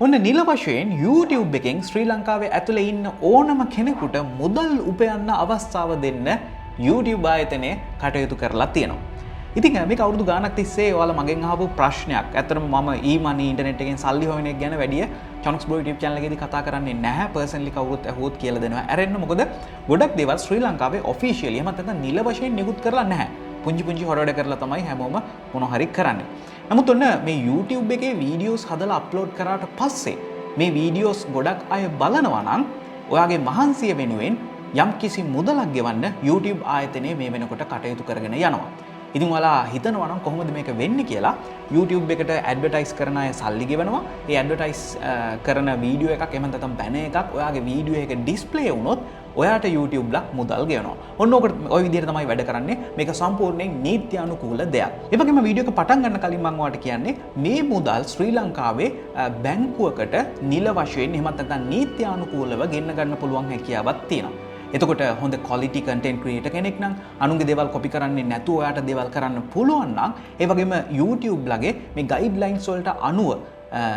ඔන්න නිල වශයෙන් YouTube එකෙන් ශ්‍රී ලංකාවේ ඇතුළේ ඉන්න ඕනම කෙනෙකුට මුදල් උපයන්න අවස්ථාව දෙන්න YouTube ආයතනය කටයුතු කරලා තියෙනවා. ඉතින් මේක අවුරුදු ගාණක් තිස්සේ ඔයාලා මගෙන් අහපු ප්‍රශ්නයක්. ඇත්තටම මම e-money ඉන්ටර්නෙට් එකෙන් සල්ලි හොයන එක ගැන වැඩිය Chanux Bro YouTube channel එකේදී කතා කරන්නේ නැහැ. personally කවුරුත් ඇහුවොත් කියලා දෙනවා. ඇරෙන්න මොකද ගොඩක් දේවල් ශ්‍රී ලංකාවේ officially එහෙම නැත්නම් නිල වශයෙන් නිකුත් කරලා නැහැ. පුංචි හොර වැඩ කරලා තමයි හැමෝම මොන හරි කරන්නේ. නමුත් ඔන්න මේ YouTube එකේ වීඩියෝස් හදලා අප්ලෝඩ් කරාට පස්සේ මේ වීඩියෝස් ගොඩක් අය බලනවා නම් ඔයාගේ මහන්සිය වෙනුවෙන් යම් කිසි මුදලක් ගෙවන්න YouTube ආයතනය මේ වෙනකොට කටයුතු කරගෙන යනවා. ඉතින් ඔයාලා හිතනවා නම් කොහොමද මේක වෙන්නේ කියලා YouTube එකට ඇඩ්වර්ටයිස් කරන අය සල්ලි ගෙවනවා. ඒ ඇඩ්වර්ටයිස් කරන වීඩියෝ එකක් එහෙම නැත්නම් බැනර් එකක් ඔයාගේ වීඩියෝ එක ඩිස්ප්ලේ වුණොත් ඔයාට YouTube ලා මුදල් ගෙවනවා. ඔන්න ඔකට ওই විදිහට තමයි වැඩ කරන්නේ. මේක සම්පූර්ණයෙන් නීත්‍යානුකූල දෙයක්. ඒ වගේම වීඩියෝ එක පටන් ගන්න කලින් මම ඔයාලට කියන්නේ මේ මුදල් ශ්‍රී ලංකාවේ බැංකුවකට නිල වශයෙන් එහෙම නැත්නම් නීත්‍යානුකූලව ගෙන්න ගන්න පුළුවන් හැකියාවක් තියෙනවා. එතකොට හොඳ quality content creator කෙනෙක් නම් අනුන්ගේ දේවල් copy කරන්නේ නැතුව ඔයාට දේවල් කරන්න පුළුවන් නම් ඒ වගේම YouTube ලගේ මේ guidelines වලට අනුව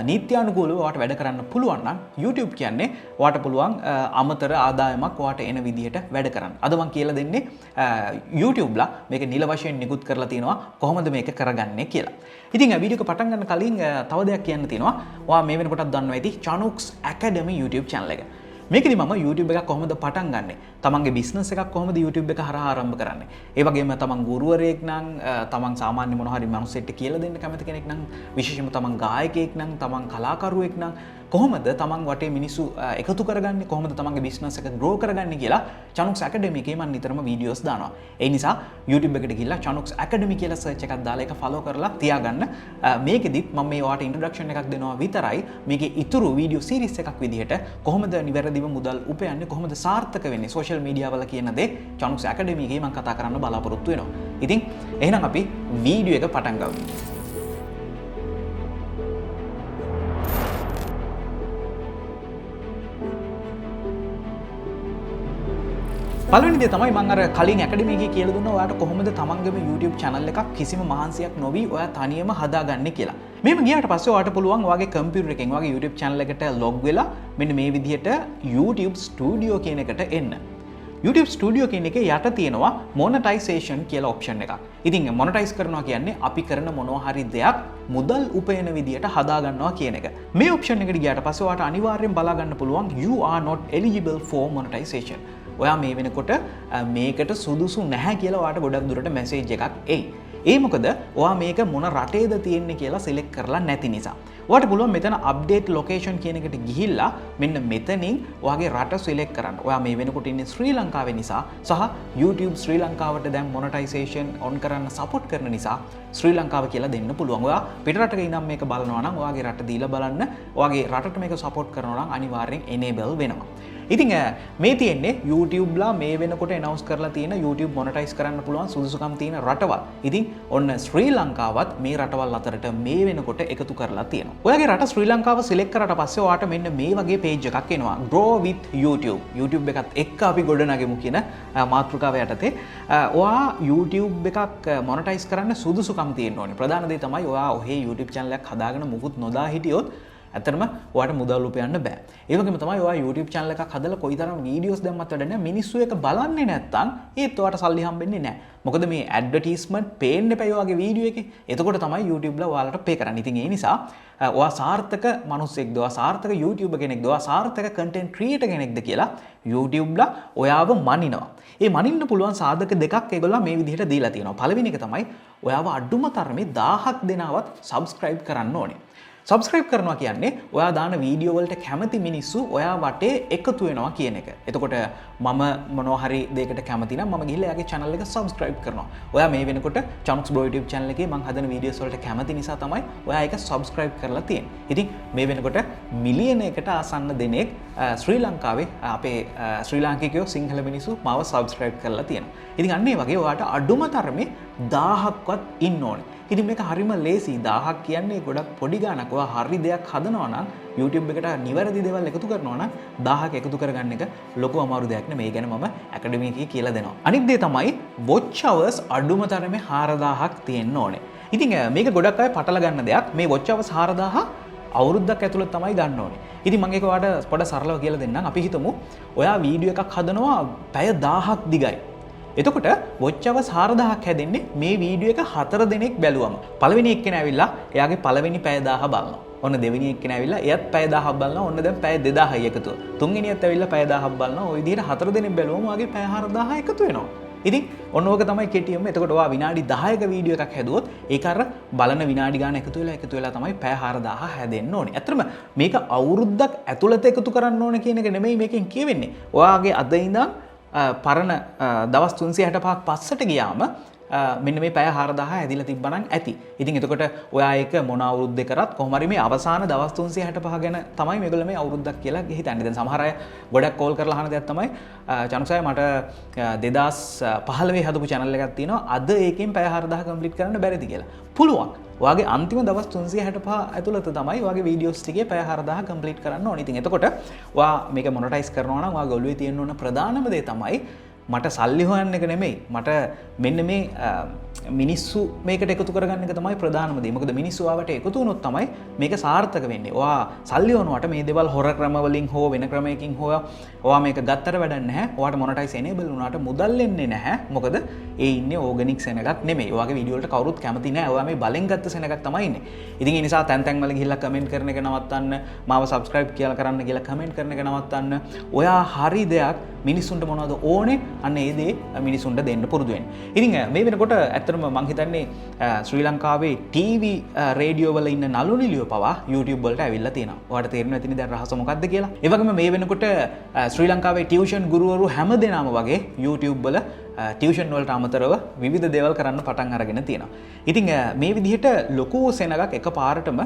නීත්‍යානුකූලව ඔයාට වැඩ කරන්න පුළුවන් නම් YouTube කියන්නේ ඔයාට පුළුවන් අමතර ආදායමක් ඔයාට එන විදිහට වැඩ කරන්න. අද මම කියලා දෙන්නේ YouTube ලා මේක නිල වශයෙන් නිකුත් කරලා තිනවා කොහොමද මේක කරගන්නේ කියලා. ඉතින් වීඩියෝ එක පටන් ගන්න කලින් තව දෙයක් කියන්න තියෙනවා. ඔයා මේ වෙනකොටත් දන්නවා ඇති Chanux Academy YouTube channel එක. මේකෙදි මම YouTube එකක් කොහොමද පටන් ගන්නෙ? තමන්ගේ බිස්නස් එකක් කොහොමද YouTube එක හරහා ආරම්භ කරන්නේ? ඒ වගේම තමන් ගුරුවරයෙක් නම් තමන් සාමාන්‍ය මොන හරි මිනිස්සෙක්ට කියලා දෙන්න කැමති කෙනෙක් නම් විශේෂයෙන්ම තමන් ගායකයෙක් නම් තමන් කලාකරුවෙක් නම් කොහොමද තමන් වටේ මිනිස්සු එකතු කරගන්නේ? කොහොමද තමන්ගේ බිස්නස් එක grow කරගන්නේ කියලා Chanux Academy එකේ මම නිතරම වීඩියෝස් දානවා. ඒ නිසා YouTube එකට ගිහිල්ලා Chanux Academy කියලා search එකක් දාලා ඒක follow කරලා තියාගන්න. මේකෙදිත් මම මේ ඔයාට introduction එකක් දෙනවා විතරයි. මේකේ ඉතුරු වීඩියෝ series එකක් විදිහට කොහොමද නිවැරදිව මුදල් උපයන්නේ කොහොමද සාර්ථක වෙන්නේ social media වල කියන දේ Chanux Academy එකේ මම කතා කරන්න බලාපොරොත්තු වෙනවා. ඉතින් එහෙනම් අපි වීඩියෝ එක පටන් ගමු. පළවෙනි දේ තමයි මම අර කලින් ඇකඩමි එකේ කියලා දුන්නා ඔයාට කොහොමද තමන්ගේම YouTube channel එකක් කිසිම මහන්සියක් නොවි ඔයා තනියම හදාගන්නේ කියලා. මෙහෙම ගියාට පස්සේ ඔයාට පුළුවන් ඔයාගේ කම්පියුටර් එකෙන් ඔයාගේ YouTube channel එකට log වෙලා මෙන්න මේ විදිහට YouTube Studio කියන එකට එන්න. YouTube Studio කියන එකේ යට තියෙනවා monetization කියලා option එකක්. ඉතින් monetize කරනවා කියන්නේ අපි කරන මොනවා හරි දෙයක් මුදල් උපයන විදියට හදා ගන්නවා කියන එක. මේ option එකට ගියාට පස්සේ ඔයාට අනිවාර්යෙන් බලා ගන්න පුළුවන් you are not eligible for monetization. ඔයා මේ වෙනකොට මේකට සුදුසු නැහැ කියලා ඔයාට ගොඩක් දුරට මැසේජ් එකක් එයි. ඒ මොකද ඔයා මේක මොන රටේද තියෙන්නේ කියලා සිලෙක්ට් කරලා නැති නිසා. ඔයාට පුළුවන් මෙතන අප්ඩේට් ලොකේෂන් කියන එකට ගිහිල්ලා මෙන්න මෙතනින් ඔයාගේ රට සිලෙක්ට් කරන්න. ඔයා මේ වෙනකොට ඉන්නේ ශ්‍රී ලංකාවේ නිසා සහ YouTube ශ්‍රී ලංකාවට දැන් මොනටයිසේෂන් ඔන් කරන්න සපෝට් කරන නිසා ශ්‍රී ලංකාව කියලා දෙන්න පුළුවන්. ඔයා පිටරටක ඉඳන් මේක බලනවා නම් ඔයාගේ රට දීලා බලන්න. ඔයාගේ රටට මේක සපෝට් කරනවා නම් අනිවාර්යෙන් enable වෙනවා. ඉතින් මේ තියෙන්නේ YouTube ලා මේ වෙනකොට announce කරලා තියෙන YouTube monetize කරන්න පුළුවන් සුදුසුකම් තියෙන රටවල්. ඉතින් ඔන්න ශ්‍රී ලංකාවත් මේ රටවල් අතරට මේ වෙනකොට එකතු කරලා තියෙනවා. ඔයාගේ රට ශ්‍රී ලංකාව select කරාට පස්සේ ඔයාට මෙන්න මේ වගේ page එකක් එනවා. Grow with YouTube. YouTube එකත් එක්ක අපි ගොඩනගෙමු කියන මාතෘකාව යටතේ ඔයා YouTube එකක් monetize කරන්න සුදුසුකම් තියෙන්න ඕනේ. ප්‍රධාන දේ තමයි ඔයා ඔහේ YouTube channel එකක් හදාගෙන මුකුත් නොදා හිටියොත් ඇත්තටම ඔයාට මුදල් උපයන්න බෑ. ඒ වගේම තමයි ඔයා YouTube channel එකක් හදලා කොයිතරම් වීඩියෝස් දැම්මත් වැඩ නැහැ. මිනිස්සු ඒක බලන්නේ නැත්තම් ඒත් ඔයාට සල්ලි හම්බෙන්නේ නැහැ. මොකද මේ ඇඩ්වර්ටයිස්මන්ට් පේන්න එපා ඔයාගේ වීඩියෝ එකේ. එතකොට තමයි YouTube ලා ඔයාලට පේ කරන්නේ. ඉතින් ඒ නිසා ඔයා සාර්ථක මිනිස්සෙක්ද, ඔයා සාර්ථක YouTuber කෙනෙක්ද, ඔයා සාර්ථක content creator කෙනෙක්ද කියලා YouTube ලා ඔයාව මනිනවා. ඒ මනින්න පුළුවන් සාධක දෙකක් ඒගොල්ලෝ මේ විදිහට දීලා තියෙනවා. පළවෙනි එක තමයි ඔයාව අඩුම තරමේ 1000ක් දෙනාවත් subscribe කරන්න ඕනේ. සබස්ක්‍රයිබ් කරනවා කියන්නේ ඔයා දාන වීඩියෝ වලට කැමති මිනිස්සු ඔයා වටේ එකතු වෙනවා කියන එක. එතකොට මම මොනවා හරි දෙයකට කැමති නම් මම ගිහලා එයාගේ channel එක subscribe කරනවා. ඔයා මේ වෙනකොට Chanux Bro YouTube channel එකේ මම හදන වීඩියෝස් වලට කැමති නිසා තමයි ඔයා ඒක subscribe කරලා තියෙන්නේ. ඉතින් මේ වෙනකොට මිලියන එකට ආසන්න දෙනෙක් ශ්‍රී ලංකාවේ අපේ ශ්‍රී ලාංකිකයෝ සිංහල මිනිස්සු මාව subscribe කරලා තියෙනවා. ඉතින් අන්න ඒ වගේ ඔයාට අඩුම තරමේ 1000ක්වත් ඉන්න ඕනේ. ඉතින් මේක හරිම ලේසි. 1000ක් කියන්නේ ගොඩක් පොඩි ගාණක්. ඔයා හරි දෙයක් හදනවා නම් YouTube එකට නිවැරදි දේවල් එකතු කරනවා නම් 1000ක් එකතු කරගන්න එක ලොකු අමාරු දෙයක් නෙමෙයි. මේ ගැන මම ඇකඩමි එකේ කියලා දෙනවා. අනිත් දේ තමයි watch hours අඩුම තරමේ 4000ක් තියෙන්න ඕනේ. ඉතින් මේක ගොඩක් අය පටල ගන්න දෙයක්. මේ watch hours 4000 අවුරුද්දක් ඇතුළත තමයි ගන්න ඕනේ. ඉතින් මම ඒක ඔයාලට පොඩ සරලව කියලා දෙන්නම්. අපි හිතමු ඔයා වීඩියෝ එකක් හදනවා පැය 1000ක් දිගයි. එතකොට watch hours 4000ක් හැදෙන්නේ මේ වීඩියෝ එක 4 දිනක් බැලුවම. පළවෙනි එක්කෙනා ඇවිල්ලා එයාගේ පළවෙනි පැය 1000 බලනවා. ඔන්න දෙවෙනි එක්කෙනා ඇවිල්ලා එයත් පැය 1000ක් බලනවා. ඔන්න දැන් පැය 2000යි එකතු. තුන්වෙනියත් ඇවිල්ලා පැය 1000ක් බලනවා. ওই විදිහට 4 දිනක් බැලුවම ඔයාගේ පැය 4000 එකතු වෙනවා. ඉතින් ඔන්න ඕක තමයි කෙටියම. එතකොට ඔයා විනාඩි 10ක වීඩියෝ එකක් හැදුවොත් ඒක අර බලන විනාඩි ගාන එකතු වෙලා තමයි පැය 4000 හැදෙන්න ඕනේ. ඇත්තටම මේක අවුරුද්දක් ඇතුළත එකතු කරන්න ඕන කියන එක නෙමෙයි මේකෙන් කියවෙන්නේ. ඔයාගේ අද ඉඳන් පරණ දවස් 365ක් පස්සට ගියාම මෙන්න මේ පැය 4000 ඇදිලා තිබ්බනම් ඇති. ඉතින් එතකොට ඔයා ඒක මොන අවුරුද්දේ කරත් කොහොම හරි මේ අවසාන දවස් 365 ගැන තමයි මේගොල්ලෝ මේ අවුරුද්දක් කියලා හිතන්නේ. දැන් සමහර අය ගොඩක් කෝල් කරලා අහන දෙයක් තමයි චනුක්සය මට 2015 හදපු channel එකක් තියෙනවා. අද ඒකෙන් පැය 4000 කම්ප්ලීට් කරන්න බැරිද කියලා. පුළුවන්. ඔයාගේ අන්තිම දවස් 365 ඇතුළත තමයි ඔයාගේ වීඩියෝස් ටිකේ පැය 4000 කම්ප්ලීට් කරන්න ඕනේ. ඉතින් එතකොට ඔයා මේක මොනටයිස් කරනවා නම් ඔයාගේ ඔළුවේ තියෙන්න ඕන ප්‍රධානම දේ තමයි මට සල්ලි හොයන්න එක නෙමෙයි. මට මෙන්න මේ මිනිස්සු මේකට එකතු කරගන්න එක තමයි ප්‍රධානම දේ. මොකද මිනිස්සු ආවට එකතු වුණොත් තමයි මේක සාර්ථක වෙන්නේ. ඔයා සල්ලි හොයනවට මේ දේවල් හොර ක්‍රම වලින් හෝ වෙන ක්‍රමයකින් හෝ ඔයා මේක ගත්තට වැඩක් නැහැ. ඔයාට මොනටයිස් එනේබල් වුණාට මුදල් එන්නේ නැහැ. මොකද ඒ ඉන්නේ ඕගනික් සෙනගක් නෙමෙයි. ඔයාගේ වීඩියෝ වලට කවුරුත් කැමති නැහැ. ඔයා මේ බලෙන් ගත්ත සෙනගක් තමයි ඉන්නේ. ඉතින් ඒ නිසා තැන් වල ගිහිල්ලා කමෙන්ට් කරන එක නවත්තන්න, මාව සබ්ස්ක්‍රයිබ් කියලා කරන්න කියලා කමෙන්ට් කරන එක නවත්තන්න. ඔයා හරි දෙයක් මිනිස්සුන්ට මොනවද ඕනේ අන්න ඒ දේ මිනිස්සුන්ට දෙන්න පුරුදු වෙන්න. ඉතින් මේ වෙනකොට ඇත්තටම මම හිතන්නේ ශ්‍රී ලංකාවේ ටීවී රේඩියෝ වල ඉන්න නළු නිළියෝ පවා YouTube වලට ඇවිල්ලා තියෙනවා. ඔයාලට තේරෙන්නේ නැතිනේ දැන් රහස මොකක්ද කියලා. ඒ වගේම මේ වෙනකොට ශ්‍රී ලංකාවේ ටියුෂන් ගුරුවරු හැමදෙනාම වගේ YouTube වල ටියුෂන් වලට අමතරව විවිධ දේවල් කරන්න පටන් අරගෙන තියෙනවා. ඉතින් මේ විදිහට ලොකු සෙනගක් එකපාරටම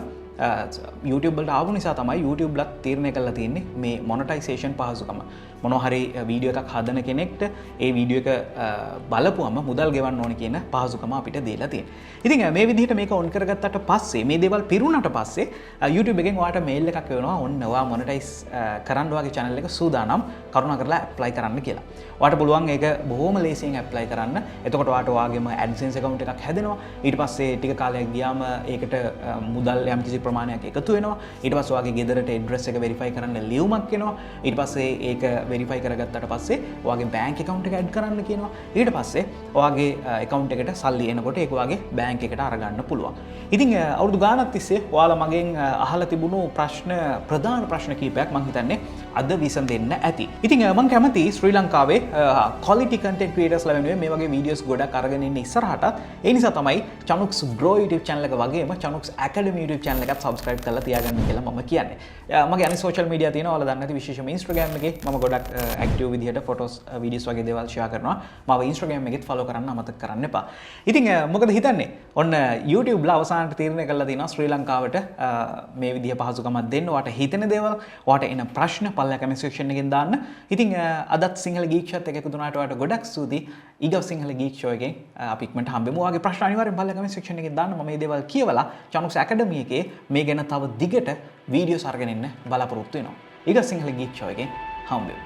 YouTube වලට ආපු නිසා තමයි YouTube ලත් තීරණය කරලා තියෙන්නේ මේ මොනටයිසේෂන් පහසුකම. මොනවා හරි වීඩියෝ එකක් හදන කෙනෙක්ට ඒ වීඩියෝ එක බලපුවම මුදල් ගෙවන්න ඕනේ කියන පහසුකම අපිට දීලා තියෙනවා. ඉතින් මේ විදිහට මේක ඔන් කරගත්තට පස්සේ මේ දේවල් පිරුණාට පස්සේ YouTube එකෙන් ඔයාට මේල් එකක් එනවා ඔන්න ඔයා මොනටයිස් කරන්න ඔයාගේ channel එක සූදානම් කරුණාකරලා apply කරන්න කියලා. ඔයාට පුළුවන් ඒක බොහොම ලේසියෙන් apply කරන්න. එතකොට ඔයාට ඔයාගේම AdSense account එකක් හැදෙනවා. ඊට පස්සේ ටික කාලයක් ගියාම ඒකට මුදල් යම්කිසි ප්‍රමාණයක් එකතු වෙනවා. ඊට පස්සේ ඔයාගේ ගෙදරට address එක verify කරන්න ලියුමක් එනවා. ඊට පස්සේ ඒක verify කරගත්තට පස්සේ ඔයාගේ bank account එක add කරන්න කියනවා. ඊට පස්සේ ඔයාගේ account එකට සල්ලි එනකොට ඒක ඔයාගේ bank එකට අරගන්න පුළුවන්. ඉතින් අවුරුදු ගාණක් තිස්සේ ඔයාලා මගෙන් අහලා තිබුණු ප්‍රධාන ප්‍රශ්න කීපයක් මම හිතන්නේ අද විසඳෙන්න ඇති. ඉතින් මම කැමති ශ්‍රී ලංකාවේ quality content creators ලා වෙනුවෙන් මේ වගේ videos ගොඩක් අරගෙන ඉන්න ඉස්සරහට. ඒ නිසා තමයි Chanux Bro YouTube channel එක වගේම Chanux Academy YouTube channel එකත් subscribe කරලා තියාගන්න කියලා මම කියන්නේ. මගේ අනිත් social media තියෙනවා. ඔයාලා දන්නේ නැති විශේෂම Instagram එකේ මම ගොඩක් active විදිහට photos videos වගේ දේවල් share කරනවා. මාව Instagram එකෙත් follow කරන්න අමතක කරන්න එපා. ඉතින් මොකද හිතන්නේ? ඔන්න YouTube ලා අවසානට තීරණය කරලා තිනවා ශ්‍රී ලංකාවට මේ විදිහ පහසුකමක් දෙන්න. ඔයාට හිතෙන දේවල්, ඔයාට එන ප්‍රශ්න පල්ලා comment section එකෙන් දාන්න. ඉතින් අදත් සිංහල Geek Show එකේ එකතුනාට ඔයාට ගොඩක් ස්තුතියි. ඊගොව සිංහල Geek Show එකෙන් අපි ඉක්මනට හම්බෙමු. ඔයාගේ ප්‍රශ්න අනිවාර්යෙන් පල්ලා comment section එකෙන් දාන්න. මම මේ දේවල් කියවලා Chanux Academy එකේ මේ ගැන තව දිගට වීඩියෝස් අරගෙන ඉන්න බලාපොරොත්තු වෙනවා. ඊගොව සිංහල Geek Show එකෙන් හම්බෙමු.